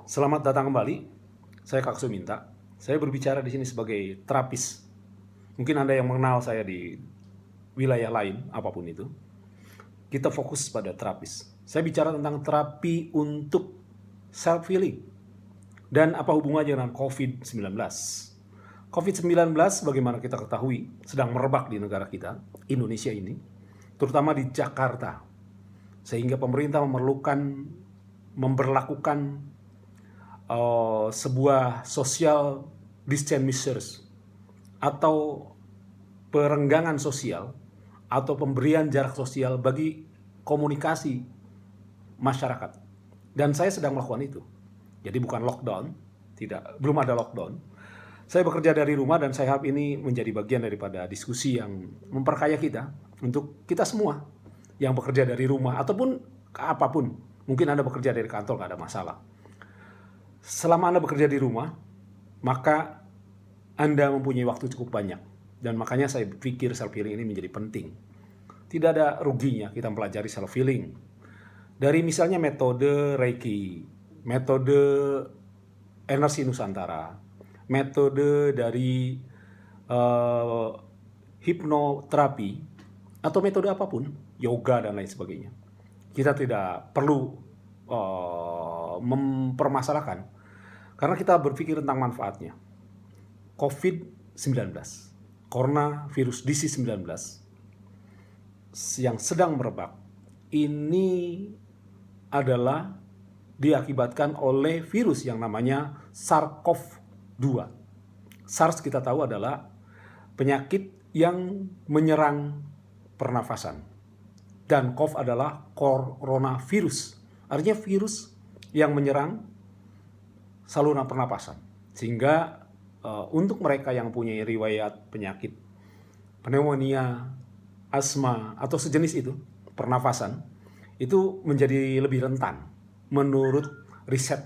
Selamat datang kembali. Saya Kak Suminta. Saya berbicara di sini sebagai terapis. Mungkin Anda yang mengenal saya di wilayah lain, apapun itu. Kita fokus pada terapis. Saya bicara tentang terapi untuk self-healing. Dan apa hubungannya dengan COVID-19? COVID-19, bagaimana kita ketahui, sedang merebak di negara kita, Indonesia ini, terutama di Jakarta. Sehingga pemerintah memberlakukan sebuah social distance measures atau perenggangan sosial atau pemberian jarak sosial bagi komunikasi masyarakat. Dan saya sedang melakukan itu. Jadi bukan lockdown, belum ada lockdown. Saya bekerja dari rumah dan saya harap ini menjadi bagian daripada diskusi yang memperkaya kita untuk kita semua yang bekerja dari rumah ataupun apapun. Mungkin Anda bekerja dari kantor, nggak ada masalah. Selama Anda bekerja di rumah, maka Anda mempunyai waktu cukup banyak. Dan makanya saya pikir self-healing ini menjadi penting. Tidak ada ruginya kita mempelajari self-healing. Dari misalnya metode Reiki, metode energi Nusantara, metode dari hipnoterapi, atau metode apapun, yoga dan lain sebagainya. Kita tidak perlu mempermasalahkan karena kita berpikir tentang manfaatnya. COVID-19, coronavirus disease 19 yang sedang merebak ini adalah diakibatkan oleh virus yang namanya SARS-CoV-2. SARS kita tahu adalah penyakit yang menyerang pernafasan. Dan CoV adalah coronavirus. Artinya virus yang menyerang saluran pernapasan. Sehingga untuk mereka yang punya riwayat penyakit pneumonia, asma, atau sejenis itu, pernafasan, itu menjadi lebih rentan menurut riset.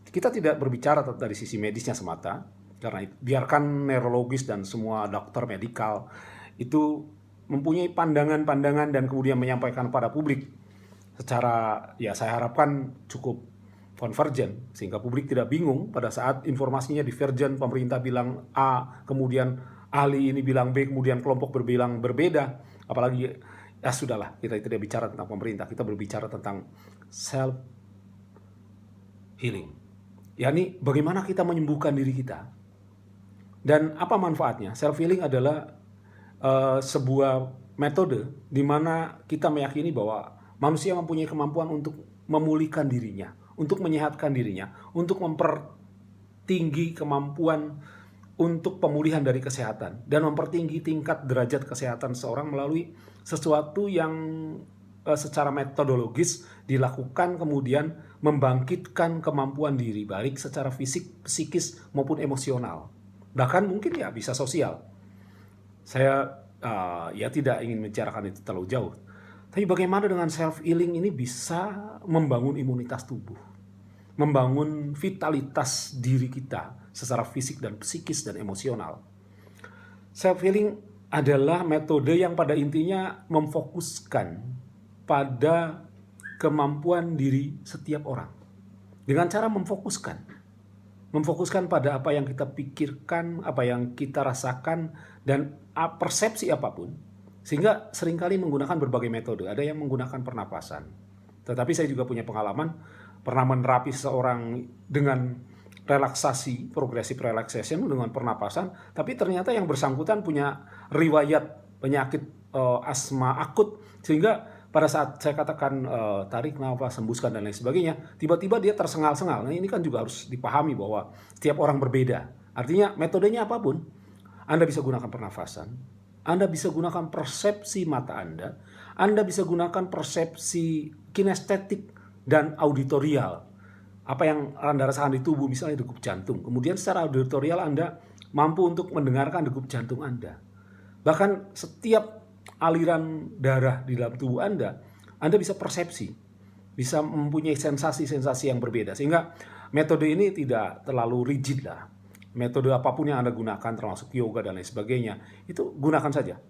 Kita tidak berbicara dari sisi medisnya semata, karena biarkan neurologis dan semua dokter medikal itu mempunyai pandangan-pandangan dan kemudian menyampaikan pada publik secara, ya saya harapkan cukup konvergen, sehingga publik tidak bingung pada saat informasinya divergen, pemerintah bilang A, kemudian ahli ini bilang B, kemudian kelompok berbilang berbeda. Apalagi, ya sudahlah, kita tidak bicara tentang pemerintah, kita berbicara tentang self healing. yakni bagaimana kita menyembuhkan diri kita. Dan apa manfaatnya? Self healing adalah sebuah metode di mana kita meyakini bahwa manusia mempunyai kemampuan untuk memulihkan dirinya, untuk menyehatkan dirinya, untuk mempertinggi kemampuan untuk pemulihan dari kesehatan dan mempertinggi tingkat derajat kesehatan seseorang melalui sesuatu yang secara metodologis dilakukan, kemudian membangkitkan kemampuan diri baik secara fisik, psikis maupun emosional. Bahkan mungkin ya bisa sosial. Saya ya tidak ingin membicarakan itu terlalu jauh. Tapi bagaimana dengan self healing ini bisa membangun imunitas tubuh, membangun vitalitas diri kita secara fisik dan psikis dan emosional. Self healing adalah metode yang pada intinya memfokuskan pada kemampuan diri setiap orang. Dengan cara memfokuskan pada apa yang kita pikirkan, apa yang kita rasakan, dan persepsi apapun. Sehingga seringkali menggunakan berbagai metode. Ada yang menggunakan pernapasan. Tetapi saya juga punya pengalaman pernah menerapi seseorang dengan relaksasi, progressive relaxation dengan pernapasan, tapi ternyata yang bersangkutan punya riwayat penyakit asma akut, sehingga pada saat saya katakan tarik nafas, hembuskan dan lain sebagainya, tiba-tiba dia tersengal-sengal. Nah, ini kan juga harus dipahami bahwa setiap orang berbeda. Artinya metodenya apapun, Anda bisa gunakan pernafasan, Anda bisa gunakan persepsi mata Anda bisa gunakan persepsi kinestetik dan auditorial. Apa yang Anda rasakan di tubuh, misalnya degup jantung. Kemudian secara auditorial Anda mampu untuk mendengarkan degup jantung Anda. Bahkan setiap aliran darah di dalam tubuh Anda bisa persepsi, bisa mempunyai sensasi-sensasi yang berbeda. Sehingga metode ini tidak terlalu rigid lah. Metode apapun yang Anda gunakan, termasuk yoga dan lain sebagainya, itu gunakan saja.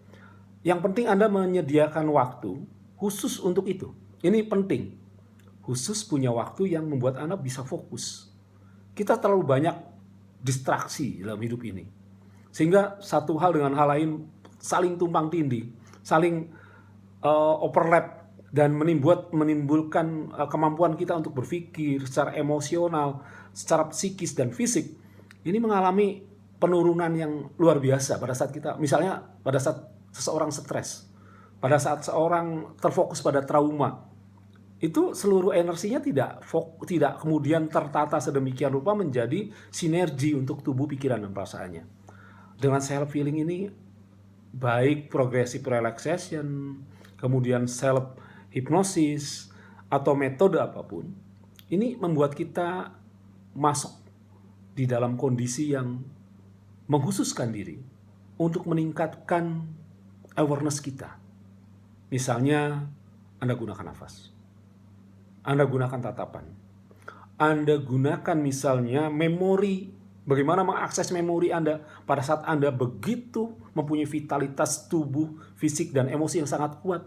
Yang penting Anda menyediakan waktu khusus untuk itu. Ini penting. khusus punya waktu yang membuat Anda bisa fokus. Kita terlalu banyak distraksi dalam hidup ini. Sehingga satu hal dengan hal lain saling tumpang tindih, saling overlap, dan menimbulkan kemampuan kita untuk berpikir secara emosional, secara psikis dan fisik. Ini mengalami penurunan yang luar biasa pada saat kita, misalnya pada saat seseorang stres, pada saat seorang terfokus pada trauma, itu seluruh energinya tidak kemudian tertata sedemikian rupa menjadi sinergi untuk tubuh, pikiran, dan perasaannya. Dengan self healing ini, baik progressive relaxation, kemudian self hipnosis, atau metode apapun, ini membuat kita masuk di dalam kondisi yang mengkhususkan diri untuk meningkatkan awareness kita. Misalnya, Anda gunakan nafas, Anda gunakan tatapan, Anda gunakan misalnya memori, bagaimana mengakses memori Anda pada saat Anda begitu mempunyai vitalitas tubuh, fisik, dan emosi yang sangat kuat,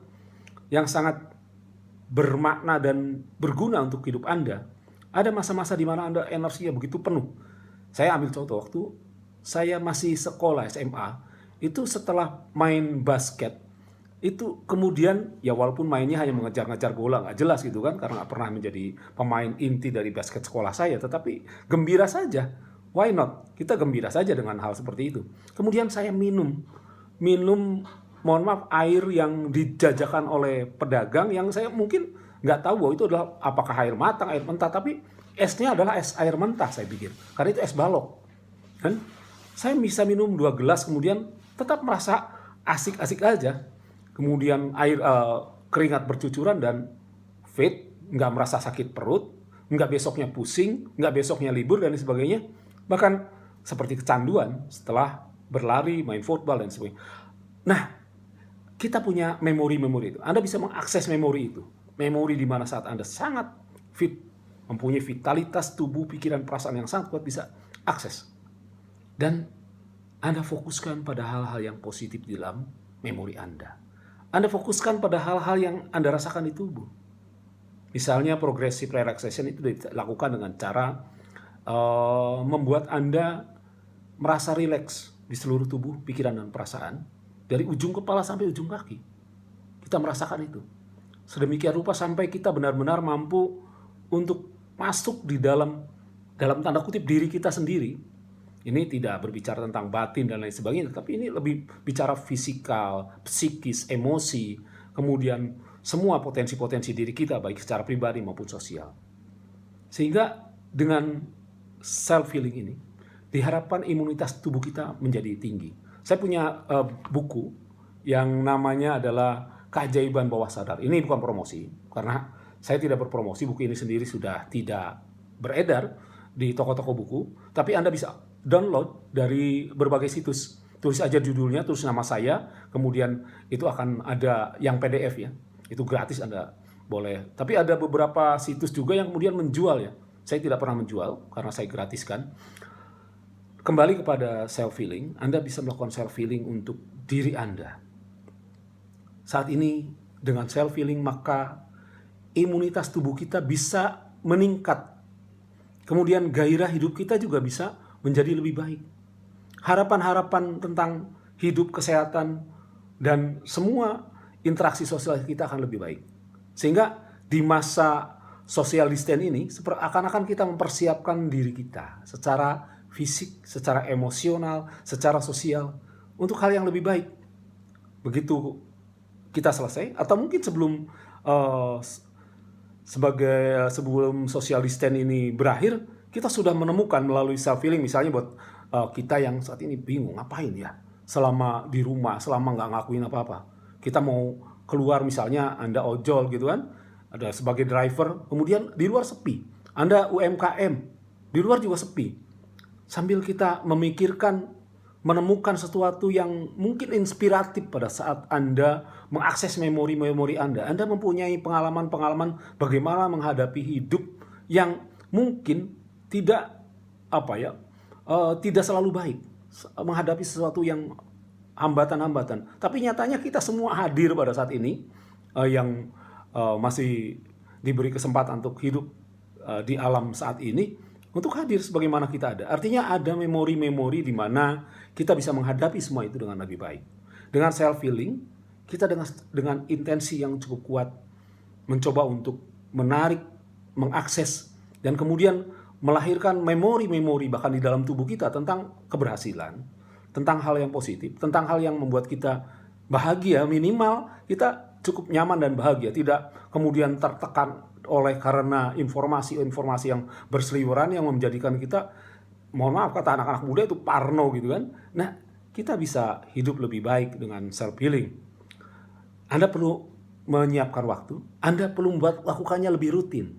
yang sangat bermakna dan berguna untuk hidup Anda. Ada masa-masa di mana Anda energinya begitu penuh. Saya ambil contoh, waktu saya masih sekolah SMA, itu setelah main basket, itu kemudian ya walaupun mainnya hanya mengejar-ngejar bola, nggak jelas gitu kan, karena nggak pernah menjadi pemain inti dari basket sekolah saya, tetapi gembira saja. Why not? Kita gembira saja dengan hal seperti itu. Kemudian saya minum, mohon maaf, air yang dijajakan oleh pedagang yang saya mungkin nggak tahu bahwa itu adalah apakah air matang, air mentah, tapi esnya adalah es air mentah saya pikir, karena itu es balok. Kan? Saya bisa minum 2 gelas, kemudian tetap merasa asik-asik aja. Kemudian keringat bercucuran dan fit, nggak merasa sakit perut, nggak besoknya pusing, nggak besoknya libur dan sebagainya. Bahkan seperti kecanduan setelah berlari, main football dan sebagainya. Nah, kita punya memori-memori itu. Anda bisa mengakses memori itu. Memori di mana saat Anda sangat fit, mempunyai vitalitas tubuh, pikiran, perasaan yang sangat kuat, bisa akses. Dan Anda fokuskan pada hal-hal yang positif di dalam memori Anda. Anda fokuskan pada hal-hal yang Anda rasakan di tubuh. Misalnya progressive relaxation itu dilakukan dengan cara membuat Anda merasa rileks di seluruh tubuh, pikiran, dan perasaan. Dari ujung kepala sampai ujung kaki. Kita merasakan itu. Sedemikian rupa sampai kita benar-benar mampu untuk masuk di dalam tanda kutip diri kita sendiri. Ini tidak berbicara tentang batin dan lain sebagainya, tapi ini lebih bicara fisikal, psikis, emosi, kemudian semua potensi-potensi diri kita, baik secara pribadi maupun sosial. Sehingga dengan self-healing ini, diharapkan imunitas tubuh kita menjadi tinggi. Saya punya buku yang namanya adalah Keajaiban Bawah Sadar. Ini bukan promosi, karena saya tidak berpromosi. Buku ini sendiri sudah tidak beredar di toko-toko buku, tapi Anda bisa download dari berbagai situs. Tulis aja judulnya, tulis nama saya, kemudian itu akan ada yang PDF ya. Itu gratis, Anda boleh. Tapi ada beberapa situs juga yang kemudian menjual ya. Saya tidak pernah menjual karena saya gratiskan. Kembali kepada self-healing, Anda bisa melakukan self-healing untuk diri Anda. Saat ini dengan self-healing maka imunitas tubuh kita bisa meningkat. Kemudian gairah hidup kita juga bisa menjadi lebih baik. Harapan-harapan tentang hidup, kesehatan, dan semua interaksi sosial kita akan lebih baik. Sehingga di masa social distance ini, seakan-akan kita mempersiapkan diri kita secara fisik, secara emosional, secara sosial untuk hal yang lebih baik. Begitu kita selesai, atau mungkin sebelum social distance ini berakhir, kita sudah menemukan melalui self healing, misalnya buat kita yang saat ini bingung ngapain ya selama di rumah, selama nggak ngakuin apa-apa. Kita mau keluar, misalnya Anda ojol gitu kan, ada sebagai driver, kemudian di luar sepi. Anda UMKM, di luar juga sepi. Sambil kita memikirkan, menemukan sesuatu yang mungkin inspiratif pada saat Anda mengakses memori-memori Anda. Anda mempunyai pengalaman-pengalaman bagaimana menghadapi hidup yang mungkin tidak tidak selalu baik, menghadapi sesuatu yang hambatan-hambatan. Tapi nyatanya kita semua hadir pada saat ini yang masih diberi kesempatan untuk hidup di alam saat ini, untuk hadir sebagaimana kita ada. Artinya ada memori-memori di mana kita bisa menghadapi semua itu dengan lebih baik. Dengan self-healing, kita dengan intensi yang cukup kuat mencoba untuk menarik, mengakses, dan kemudian melahirkan memori-memori bahkan di dalam tubuh kita tentang keberhasilan, tentang hal yang positif, tentang hal yang membuat kita bahagia. Minimal kita cukup nyaman dan bahagia, tidak kemudian tertekan oleh karena informasi-informasi yang berseliweran yang menjadikan kita, mohon maaf kata anak-anak muda itu parno gitu kan. Nah, kita bisa hidup lebih baik dengan self healing. Anda perlu menyiapkan waktu, Anda perlu lakukannya lebih rutin.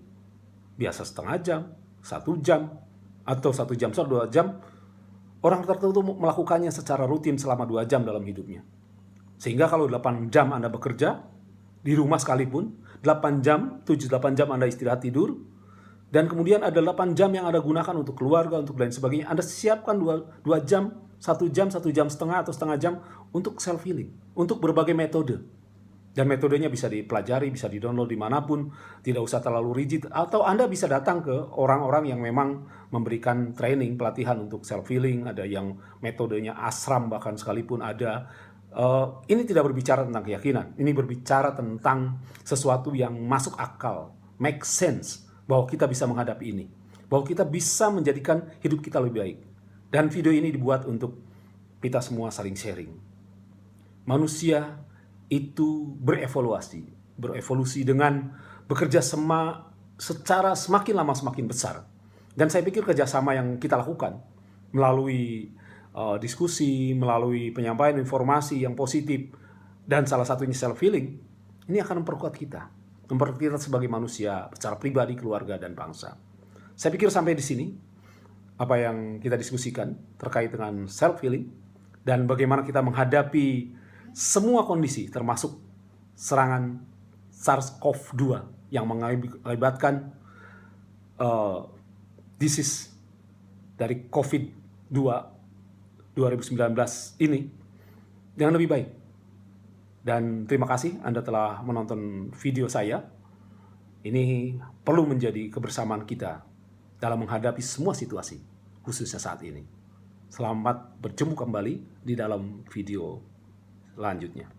Biasa setengah jam, 1 jam, atau 1 jam, 2 jam. Orang tertentu melakukannya secara rutin selama 2 jam dalam hidupnya. Sehingga kalau 8 jam Anda bekerja, di rumah sekalipun, 8 jam, 7-8 jam Anda istirahat tidur, dan kemudian ada 8 jam yang Anda gunakan untuk keluarga, untuk lain sebagainya. Anda siapkan 2 jam, 1 jam, 1 jam setengah atau setengah jam untuk self-healing, untuk berbagai metode. Dan metodenya bisa dipelajari, bisa di-download dimanapun, tidak usah terlalu rigid. Atau Anda bisa datang ke orang-orang yang memang memberikan training, pelatihan untuk self-healing. Ada yang metodenya ashram bahkan sekalipun ada. Ini tidak berbicara tentang keyakinan, ini berbicara tentang sesuatu yang masuk akal, make sense, bahwa kita bisa menghadapi ini, bahwa kita bisa menjadikan hidup kita lebih baik. Dan video ini dibuat untuk kita semua saling sharing. Manusia itu berevolusi dengan bekerja sama secara semakin lama semakin besar. Dan saya pikir kerjasama yang kita lakukan melalui diskusi, melalui penyampaian informasi yang positif, dan salah satunya self-healing, ini akan memperkuat kita sebagai manusia, secara pribadi, keluarga, dan bangsa. Saya pikir sampai di sini, apa yang kita diskusikan terkait dengan self-healing, dan bagaimana kita menghadapi semua kondisi, termasuk serangan SARS-CoV-2 yang mengakibatkan disease dari COVID-2 2019 ini dengan lebih baik. Dan terima kasih Anda telah menonton video saya. Ini perlu menjadi kebersamaan kita dalam menghadapi semua situasi, khususnya saat ini. Selamat berjumpa kembali di dalam video selanjutnya.